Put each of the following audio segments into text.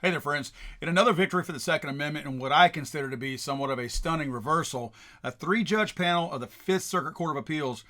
Hey there, friends. In another victory for the Second Amendment and what I consider to be somewhat of a stunning reversal, a three-judge panel of the Fifth Circuit Court of Appeals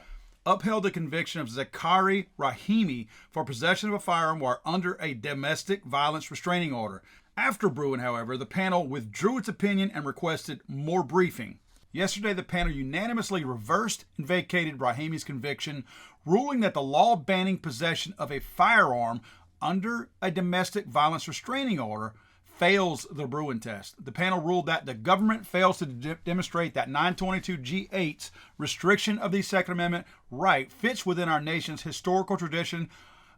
upheld the conviction of Zakari Rahimi for possession of a firearm while under a domestic violence restraining order. After Bruen, however, the panel withdrew its opinion and requested more briefing. Yesterday, the panel unanimously reversed and vacated Rahimi's conviction, ruling that the law banning possession of a firearm under a domestic violence restraining order fails the Bruen test. The panel ruled that the government fails to demonstrate that 922G8's restriction of the Second Amendment right fits within our nation's historical tradition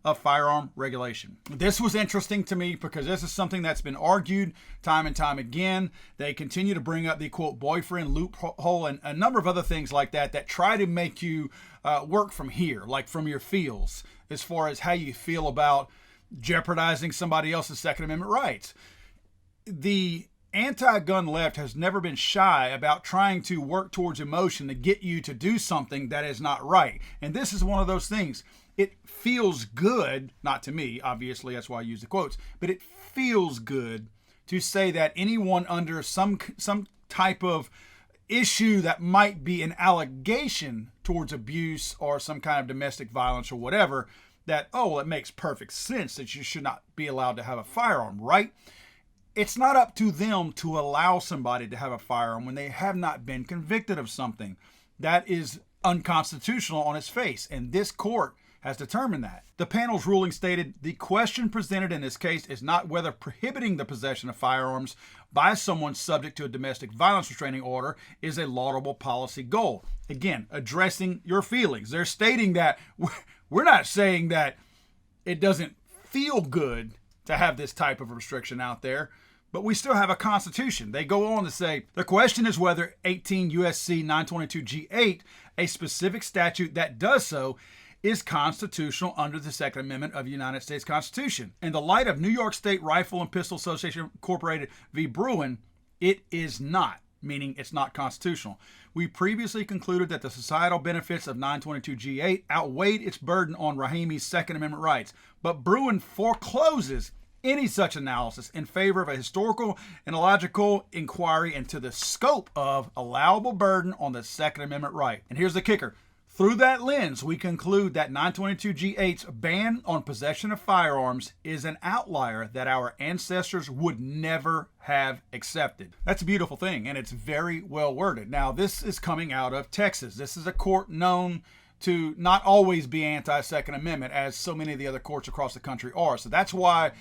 of firearm regulation. This was interesting to me because this is something that's been argued time and time again. They continue to bring up the quote boyfriend loophole and a number of other things like that try to make you work from here, like from your feels, as far as how you feel about jeopardizing somebody else's Second Amendment rights. The anti-gun left has never been shy about trying to work towards emotion to get you to do something that is not right. And this is one of those things. It feels good, not to me, obviously, that's why I use the quotes, but it feels good to say that anyone under some type of issue that might be an allegation towards abuse or some kind of domestic violence or whatever, that, oh, it makes perfect sense that you should not be allowed to have a firearm, right? It's not up to them to allow somebody to have a firearm when they have not been convicted of something. That is unconstitutional on its face, and this court has determined that. The panel's ruling stated, the question presented in this case is not whether prohibiting the possession of firearms by someone subject to a domestic violence restraining order is a laudable policy goal. Again, addressing your feelings. They're stating that we're not saying that it doesn't feel good to have this type of restriction out there, but we still have a constitution. They go on to say, the question is whether 18 U.S.C. 922G8, a specific statute that does so, is constitutional under the Second Amendment of the United States Constitution. In the light of New York State Rifle and Pistol Association Incorporated v. Bruen, it is not, meaning it's not constitutional. We previously concluded that the societal benefits of 922G8 outweighed its burden on Rahimi's Second Amendment rights, but Bruen forecloses any such analysis in favor of a historical and logical inquiry into the scope of allowable burden on the Second Amendment right. And here's the kicker. Through that lens, we conclude that 922G8's ban on possession of firearms is an outlier that our ancestors would never have accepted. That's a beautiful thing, and it's very well worded. Now, this is coming out of Texas. This is a court known to not always be anti-Second Amendment, as so many of the other courts across the country are. So that's why,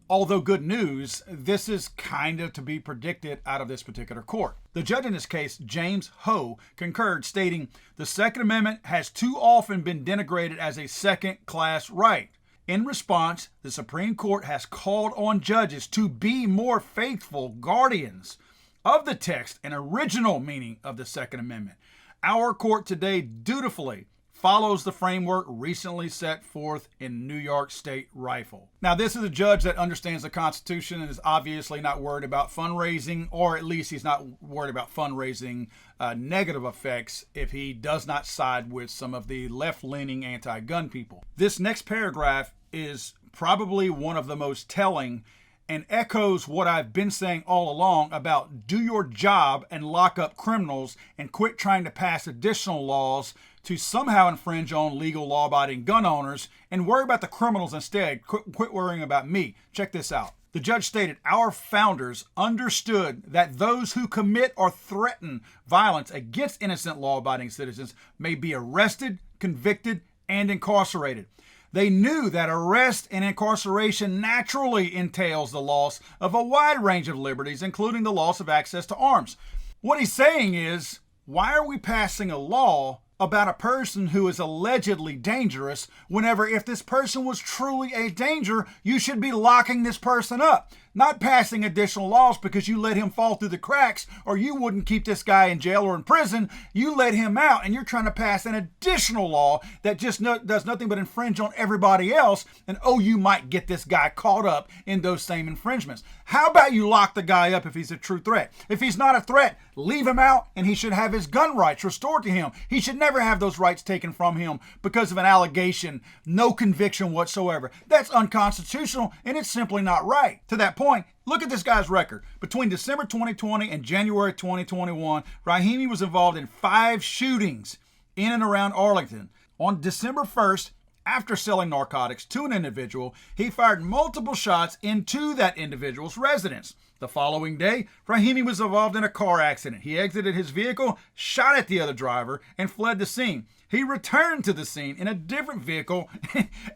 although good news, this is kind of to be predicted out of this particular court. The judge in this case, James Ho, concurred, stating, the Second Amendment has too often been denigrated as a second-class right. In response, the Supreme Court has called on judges to be more faithful guardians of the text and original meaning of the Second Amendment. Our court today dutifully follows the framework recently set forth in New York State Rifle. Now, this is a judge that understands the Constitution and is obviously not worried about fundraising, or at least he's not worried about fundraising negative effects if he does not side with some of the left-leaning anti-gun people. This next paragraph is probably one of the most telling and echoes what I've been saying all along about do your job and lock up criminals and quit trying to pass additional laws to somehow infringe on legal law-abiding gun owners and worry about the criminals instead. Quit worrying about me. Check this out. The judge stated, our founders understood that those who commit or threaten violence against innocent law-abiding citizens may be arrested, convicted, and incarcerated. They knew that arrest and incarceration naturally entails the loss of a wide range of liberties, including the loss of access to arms. What he's saying is, why are we passing a law about a person who is allegedly dangerous whenever if this person was truly a danger, you should be locking this person up, not passing additional laws because you let him fall through the cracks or you wouldn't keep this guy in jail or in prison. You let him out and you're trying to pass an additional law that just does nothing but infringe on everybody else. And oh, you might get this guy caught up in those same infringements. How about you lock the guy up if he's a true threat? If he's not a threat, leave him out and he should have his gun rights restored to him. He should never have those rights taken from him because of an allegation, no conviction whatsoever. That's unconstitutional and it's simply not right. To that point, Look at this guy's record. Between December 2020 and January 2021, Rahimi was involved in 5 shootings in and around Arlington. On December 1st, after selling narcotics to an individual, he fired multiple shots into that individual's residence. The following day, Rahimi was involved in a car accident. He exited his vehicle, shot at the other driver, and fled the scene. He returned to the scene in a different vehicle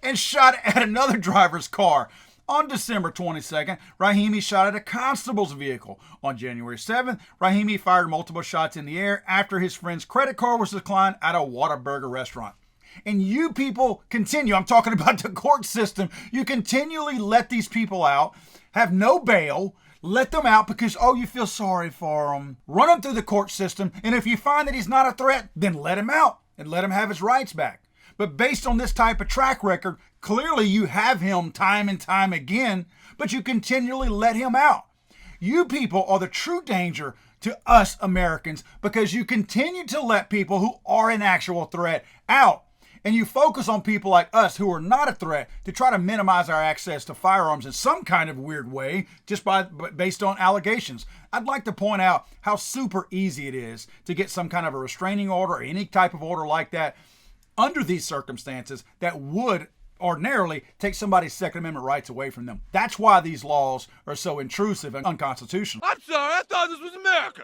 and shot at another driver's car. On December 22nd, Rahimi shot at a constable's vehicle. On January 7th, Rahimi fired multiple shots in the air after his friend's credit card was declined at a Whataburger restaurant. And you people continue, I'm talking about the court system, you continually let these people out, have no bail, let them out because, oh, you feel sorry for them. Run them through the court system, and if you find that he's not a threat, then let him out and let him have his rights back. But based on this type of track record, clearly you have him time and time again, but you continually let him out. You people are the true danger to us Americans because you continue to let people who are an actual threat out. And you focus on people like us who are not a threat to try to minimize our access to firearms in some kind of weird way just based on allegations. I'd like to point out how super easy it is to get some kind of a restraining order or any type of order like that under these circumstances that would ordinarily take somebody's Second Amendment rights away from them. That's why these laws are so intrusive and unconstitutional. I'm sorry, I thought this was America.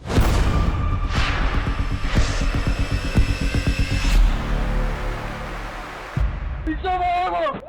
He's so horrible.